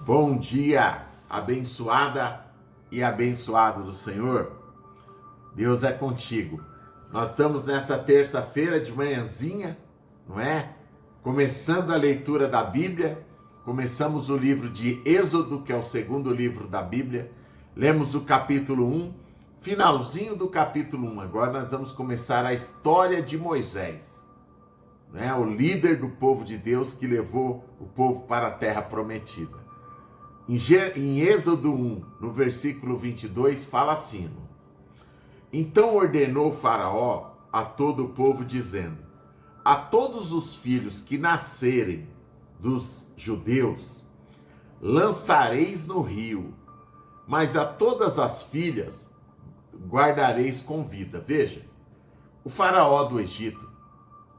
Bom dia, abençoada e abençoado do Senhor. Deus é contigo. Nós estamos nessa terça-feira de manhãzinha, não é? Começando a leitura da Bíblia. Começamos o livro de Êxodo, que é o segundo livro da Bíblia. Lemos o capítulo 1, finalzinho do capítulo 1. Agora nós vamos começar a história de Moisés, né? O líder do povo de Deus que levou o povo para a terra prometida. Em Êxodo 1, no versículo 22, fala assim: Então ordenou Faraó a todo o povo, dizendo: A todos os filhos que nascerem dos judeus, lançareis no rio, mas a todas as filhas guardareis com vida. Veja, o Faraó do Egito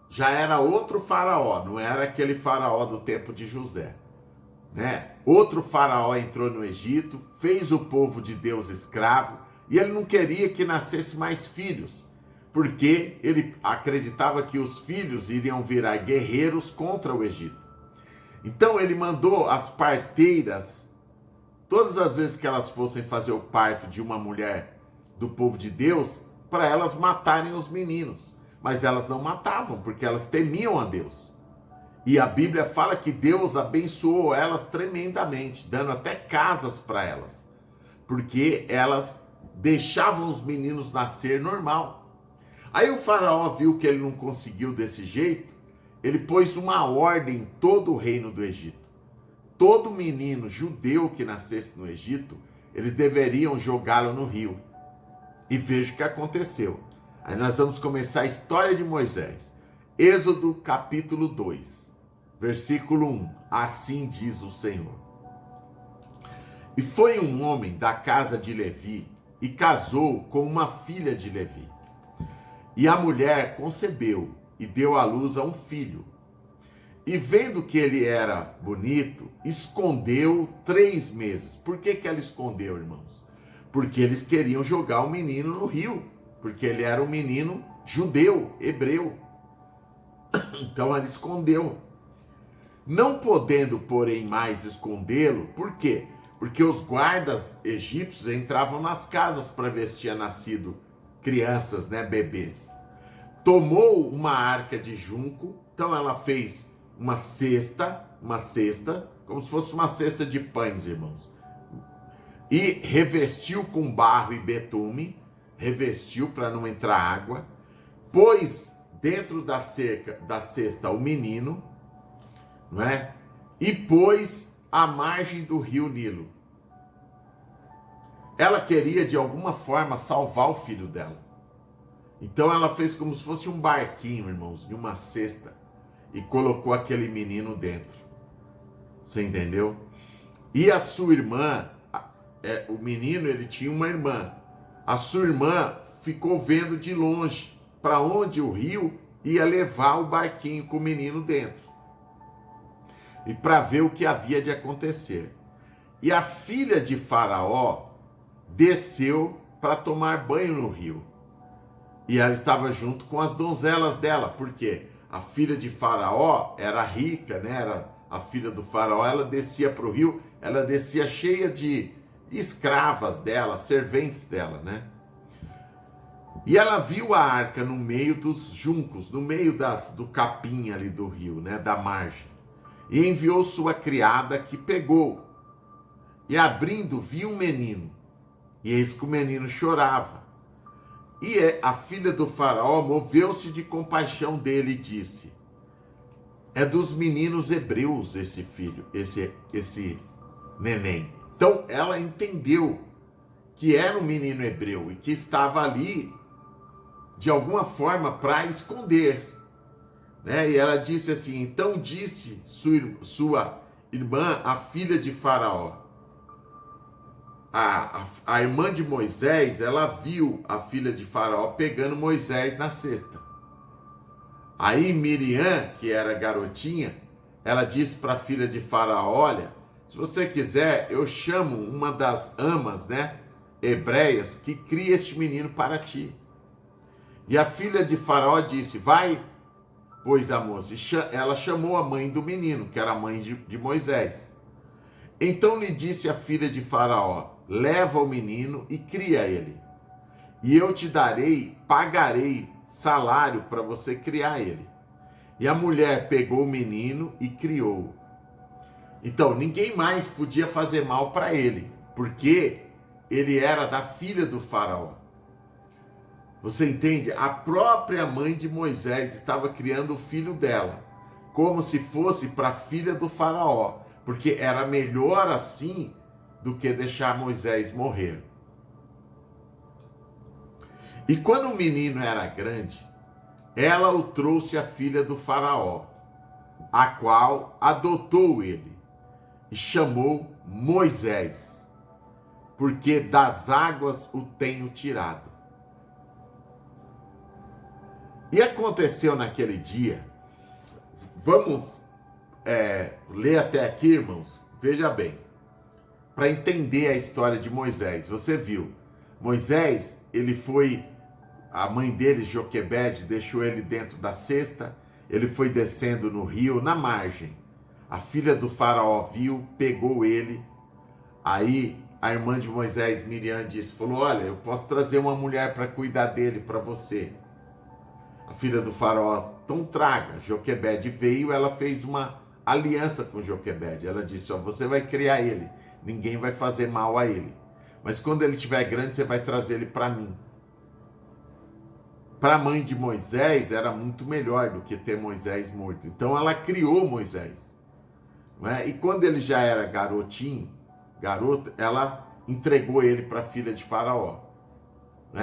já era outro Faraó, não era aquele Faraó do tempo de José, né? Outro Faraó entrou no Egito, fez o povo de Deus escravo, e ele não queria que nascesse mais filhos, porque ele acreditava que os filhos iriam virar guerreiros contra o Egito. Então ele mandou as parteiras, todas as vezes que elas fossem fazer o parto de uma mulher do povo de Deus, para elas matarem os meninos. Mas elas não matavam, porque elas temiam a Deus. E a Bíblia fala que Deus abençoou elas tremendamente, dando até casas para elas, porque elas deixavam os meninos nascer normal. Aí o Faraó viu que ele não conseguiu desse jeito, ele pôs uma ordem em todo o reino do Egito. Todo menino judeu que nascesse no Egito, eles deveriam jogá-lo no rio. E veja o que aconteceu. Aí nós vamos começar a história de Moisés. Êxodo capítulo 2. Versículo 1, assim diz o Senhor. E foi um homem da casa de Levi e casou com uma filha de Levi. E a mulher concebeu e deu à luz a um filho. E vendo que ele era bonito, escondeu 3 meses. Por que ela escondeu, irmãos? Porque eles queriam jogar o menino no rio, porque ele era um menino judeu, hebreu. Então ela escondeu. Não podendo, porém, mais escondê-lo, por quê? Porque os guardas egípcios entravam nas casas para ver se tinha nascido crianças, né, bebês. Tomou uma arca de junco, então ela fez uma cesta, como se fosse uma cesta de pães, irmãos. E revestiu com barro e betume, revestiu para não entrar água, pôs dentro da cesta o menino, não é? E pôs à margem do rio Nilo. Ela queria de alguma forma salvar o filho dela. Então ela fez como se fosse um barquinho, irmãos, de uma cesta, e colocou aquele menino dentro. Você entendeu? E a sua irmã, o menino, ele tinha uma irmã. A sua irmã ficou vendo de longe para onde o rio ia levar o barquinho com o menino dentro, e para ver o que havia de acontecer. E a filha de Faraó desceu para tomar banho no rio. E ela estava junto com as donzelas dela, porque a filha de Faraó era rica, né? Era a filha do Faraó, ela descia para o rio, ela descia cheia de escravas dela, serventes dela, né? E ela viu a arca no meio dos juncos, no meio do capim ali do rio, né? Da margem. E enviou sua criada, que pegou. E abrindo, viu um menino. E eis que o menino chorava. E a filha do Faraó moveu-se de compaixão dele e disse: É dos meninos hebreus esse filho, esse neném. Então ela entendeu que era um menino hebreu e que estava ali de alguma forma para esconder. Né? E ela disse assim: Então disse sua irmã, a filha de Faraó. A irmã de Moisés, ela viu a filha de Faraó pegando Moisés na cesta. Aí Miriam, que era garotinha, ela disse para a filha de Faraó: Olha, se você quiser, eu chamo uma das amas, né, hebreias, que cria este menino para ti. E a filha de Faraó disse: Vai, pois a moça. Ela chamou a mãe do menino, que era a mãe de Moisés. Então lhe disse a filha de Faraó: leva o menino e cria ele, e eu te pagarei salário para você criar ele. E a mulher pegou o menino e criou-o. Então, ninguém mais podia fazer mal para ele, porque ele era da filha do Faraó. Você entende? A própria mãe de Moisés estava criando o filho dela, como se fosse para a filha do Faraó, porque era melhor assim do que deixar Moisés morrer. E quando o menino era grande, ela o trouxe à filha do Faraó, a qual adotou ele e chamou Moisés, porque das águas o tenho tirado. E aconteceu naquele dia, vamos ler até aqui, irmãos, veja bem, para entender a história de Moisés. Você viu, Moisés, ele foi, a mãe dele, Joquebede, deixou ele dentro da cesta, ele foi descendo no rio, na margem. A filha do Faraó viu, pegou ele. Aí a irmã de Moisés, Miriam, falou: olha, eu posso trazer uma mulher para cuidar dele para você. A filha do Faraó, então traga. Joquebede veio, ela fez uma aliança com Joquebede. Ela disse: ó, você vai criar ele, ninguém vai fazer mal a ele. Mas quando ele estiver grande, você vai trazer ele para mim. Para a mãe de Moisés, era muito melhor do que ter Moisés morto. Então ela criou Moisés. E quando ele já era garoto, ela entregou ele para a filha de Faraó.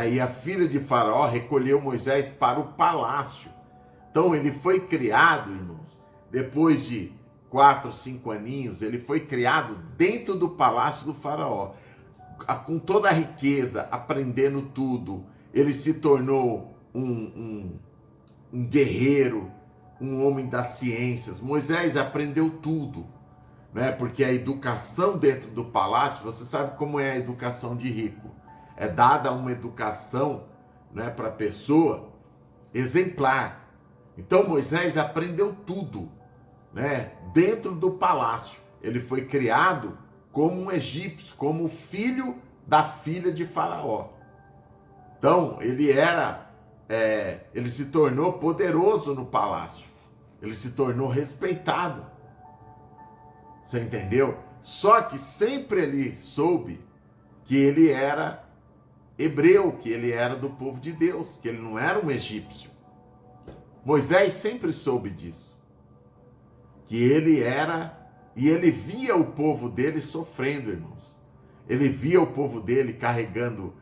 E a filha de Faraó recolheu Moisés para o palácio. Então ele foi criado, irmãos, depois de 4, 5 aninhos, ele foi criado dentro do palácio do Faraó, com toda a riqueza, aprendendo tudo. Ele se tornou um guerreiro, um homem das ciências. Moisés aprendeu tudo, porque a educação dentro do palácio, você sabe como é a educação de rico. É dada uma educação, para a pessoa exemplar. Então Moisés aprendeu tudo, dentro do palácio. Ele foi criado como um egípcio, como filho da filha de Faraó. Então ele se tornou poderoso no palácio. Ele se tornou respeitado. Você entendeu? Só que sempre ele soube que ele era hebreu, que ele era do povo de Deus, que ele não era um egípcio. Moisés sempre soube disso. Que ele era, e ele via o povo dele sofrendo, irmãos. Ele via o povo dele carregando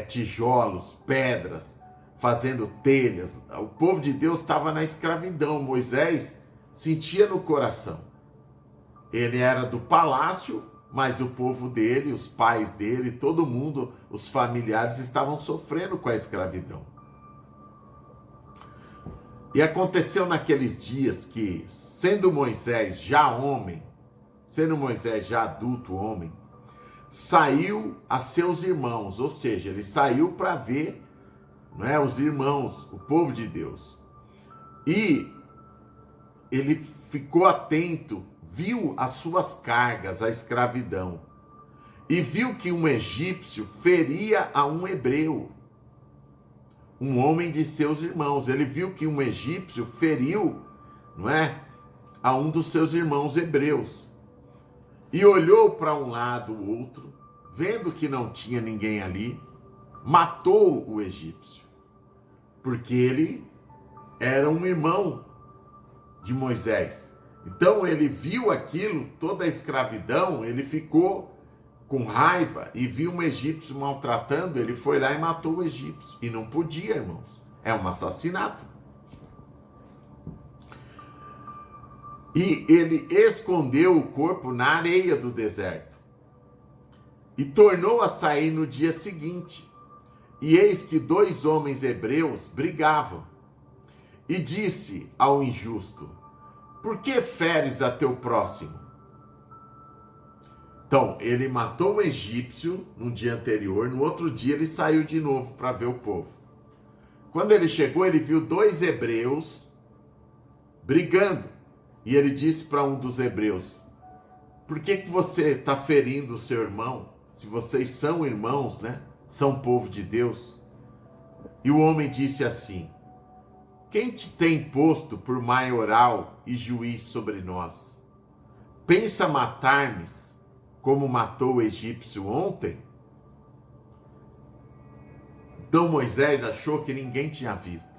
tijolos, pedras, fazendo telhas. O povo de Deus estava na escravidão. Moisés sentia no coração. Ele era do palácio, mas o povo dele, os pais dele, todo mundo, os familiares estavam sofrendo com a escravidão. E aconteceu naqueles dias que, sendo Moisés já homem, sendo Moisés já adulto homem, saiu a seus irmãos, ou seja, ele saiu para ver, os irmãos, o povo de Deus. E ele ficou atento, viu as suas cargas, a escravidão, e viu que um egípcio feria a um hebreu, um homem de seus irmãos. Ele viu que um egípcio feriu, a um dos seus irmãos hebreus. E olhou para um lado, o outro, vendo que não tinha ninguém ali, matou o egípcio, porque ele era um irmão de Moisés. Então ele viu aquilo, toda a escravidão, ele ficou com raiva e viu um egípcio maltratando, ele foi lá e matou o egípcio. E não podia, irmãos. É um assassinato. E ele escondeu o corpo na areia do deserto. E tornou a sair no dia seguinte. E eis que 2 homens hebreus brigavam. E disse ao injusto: por que feres a teu próximo? Então, ele matou o egípcio no dia anterior, no outro dia ele saiu de novo para ver o povo. Quando ele chegou, ele viu 2 hebreus brigando. E ele disse para um dos hebreus: Por que você está ferindo o seu irmão? Se vocês são irmãos, né? São povo de Deus. E o homem disse assim: quem te tem posto por maioral e juiz sobre nós? Pensa matar-me como matou o egípcio ontem? Então Moisés achou que ninguém tinha visto.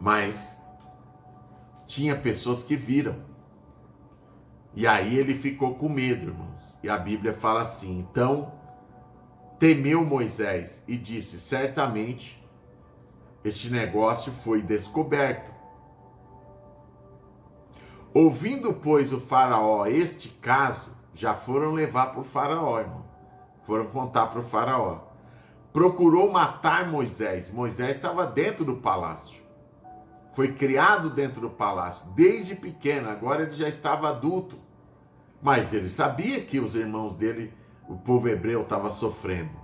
Mas tinha pessoas que viram. E aí ele ficou com medo, irmãos. E a Bíblia fala assim: então temeu Moisés e disse: certamente este negócio foi descoberto. Ouvindo, pois, o faraó este caso, já foram levar para o faraó, irmão. Foram contar para o faraó. Procurou matar Moisés. Moisés estava dentro do palácio. Foi criado dentro do palácio, desde pequeno. Agora ele já estava adulto. Mas ele sabia que os irmãos dele, o povo hebreu, estava sofrendo.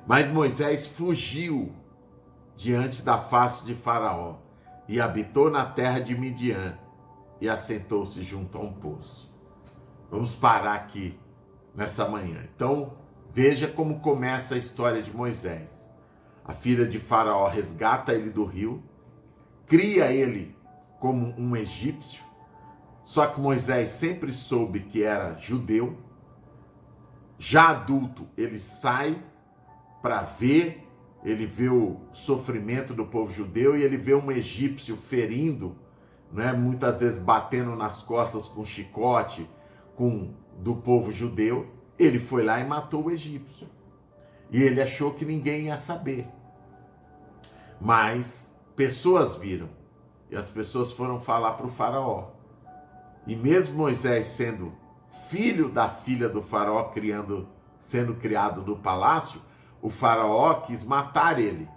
Mas Moisés fugiu diante da face de Faraó e habitou na terra de Midian e assentou-se junto a um poço. Vamos parar aqui nessa manhã. Então, veja como começa a história de Moisés. A filha de Faraó resgata ele do rio, cria ele como um egípcio, só que Moisés sempre soube que era judeu. Já adulto, ele sai para ver, ele vê o sofrimento do povo judeu e ele vê um egípcio ferindo, né, muitas vezes batendo nas costas com chicote do povo judeu. Ele foi lá e matou o egípcio. E ele achou que ninguém ia saber. Mas pessoas viram. E as pessoas foram falar para o faraó. E mesmo Moisés sendo filho da filha do faraó, sendo criado no palácio, o faraó quis matar ele.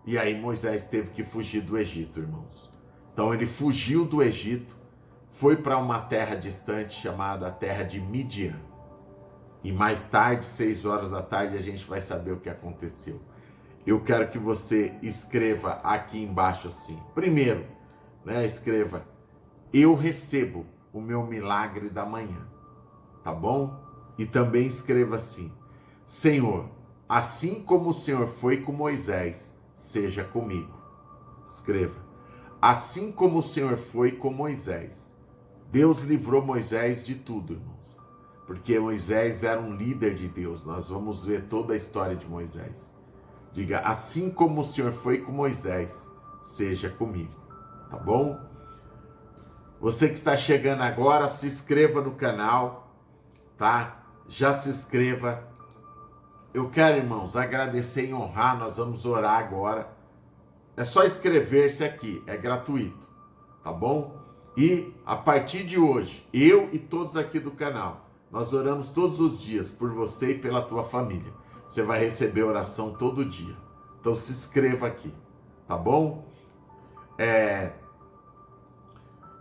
E aí Moisés teve que fugir do Egito, irmãos. Então ele fugiu do Egito, foi para uma terra distante chamada terra de Midian. E mais tarde, 6 horas da tarde, a gente vai saber o que aconteceu. Eu quero que você escreva aqui embaixo assim. Primeiro, né, escreva: eu recebo o meu milagre da manhã. Tá bom? E também escreva assim: Senhor, assim como o Senhor foi com Moisés, seja comigo. Escreva: assim como o Senhor foi com Moisés. Deus livrou Moisés de tudo, irmãos. Porque Moisés era um líder de Deus. Nós vamos ver toda a história de Moisés. Diga: assim como o Senhor foi com Moisés, seja comigo. Tá bom? Você que está chegando agora, se inscreva no canal, tá? Já se inscreva. Eu quero, irmãos, agradecer e honrar. Nós vamos orar agora. É só inscrever-se aqui, é gratuito, tá bom? E a partir de hoje, eu e todos aqui do canal, nós oramos todos os dias por você e pela tua família. Você vai receber oração todo dia. Então se inscreva aqui, tá bom?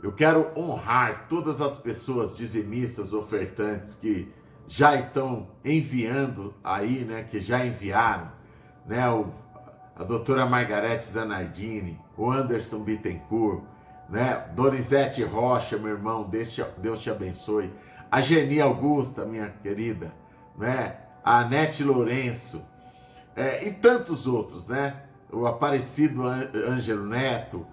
Eu quero honrar todas as pessoas dizimistas, ofertantes que já estão enviando aí, né? Que já enviaram, né? A doutora Margarete Zanardini, o Anderson Bittencourt, né? Donizete Rocha, meu irmão, Deus te abençoe. A Geni Augusta, minha querida, né? A Anete Lourenço, e tantos outros, né? O Aparecido Ângelo Neto,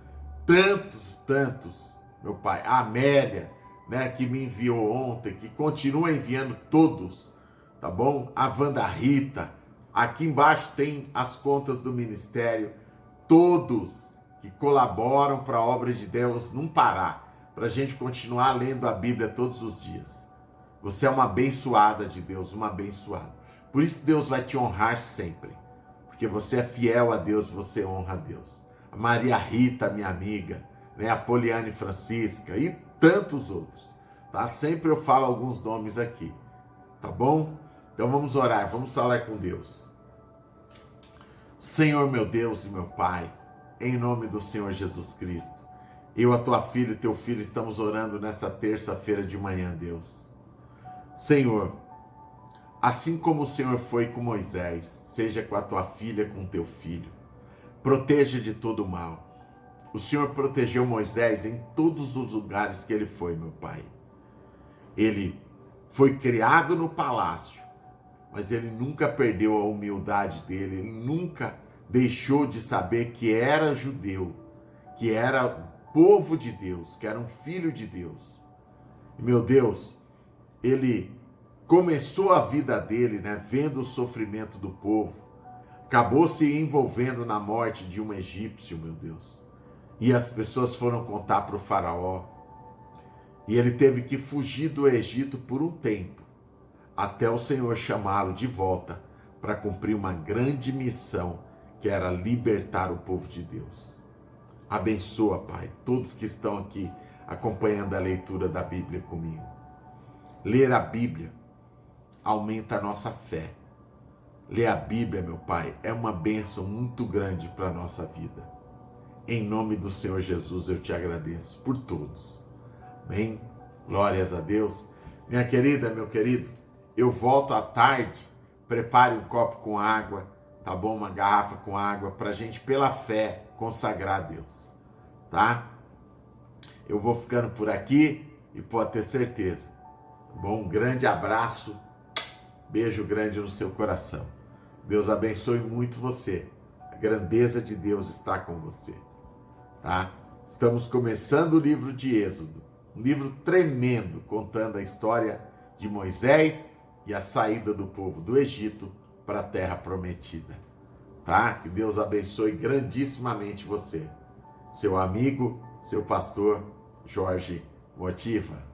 tantos, meu pai. A Amélia, né? Que me enviou ontem, que continua enviando todos, tá bom? A Wanda Rita, aqui embaixo tem as contas do ministério, todos que colaboram para a obra de Deus não parar, para a gente continuar lendo a Bíblia todos os dias. Você é uma abençoada de Deus, uma abençoada. Por isso Deus vai te honrar sempre, porque você é fiel a Deus, você honra a Deus. A Maria Rita, minha amiga, né? A Poliane Francisca e tantos outros, tá? Sempre eu falo alguns nomes aqui, tá bom? Então vamos orar, vamos falar com Deus. Senhor meu Deus e meu Pai, em nome do Senhor Jesus Cristo, eu, a tua filha e teu filho estamos orando nessa terça-feira de manhã, Deus. Senhor, assim como o Senhor foi com Moisés, seja com a tua filha, com o teu filho. Proteja de todo mal. O Senhor protegeu Moisés em todos os lugares que ele foi, meu Pai. Ele foi criado no palácio, mas ele nunca perdeu a humildade dele, ele nunca deixou de saber que era judeu, que era povo de Deus, que era um filho de Deus. E, meu Deus, ele começou a vida dele, né, vendo o sofrimento do povo, acabou se envolvendo na morte de um egípcio, meu Deus. E as pessoas foram contar para o faraó. E ele teve que fugir do Egito por um tempo, até o Senhor chamá-lo de volta para cumprir uma grande missão, que era libertar o povo de Deus. Abençoa, Pai, todos que estão aqui acompanhando a leitura da Bíblia comigo. Ler a Bíblia aumenta a nossa fé. Ler a Bíblia, meu Pai, é uma bênção muito grande para a nossa vida. Em nome do Senhor Jesus, eu te agradeço por todos. Amém? Glórias a Deus. Minha querida, meu querido, eu volto à tarde. Prepare um copo com água, tá bom? Uma garrafa com água, para a gente, pela fé, consagrar a Deus, tá? Eu vou ficando por aqui e pode ter certeza. Tá bom? Um grande abraço, beijo grande no seu coração. Deus abençoe muito você. A grandeza de Deus está com você, tá? Estamos começando o livro de Êxodo, um livro tremendo, contando a história de Moisés e a saída do povo do Egito para a terra prometida, tá? Que Deus abençoe grandissimamente você. Seu amigo, seu pastor Jorge Motiva.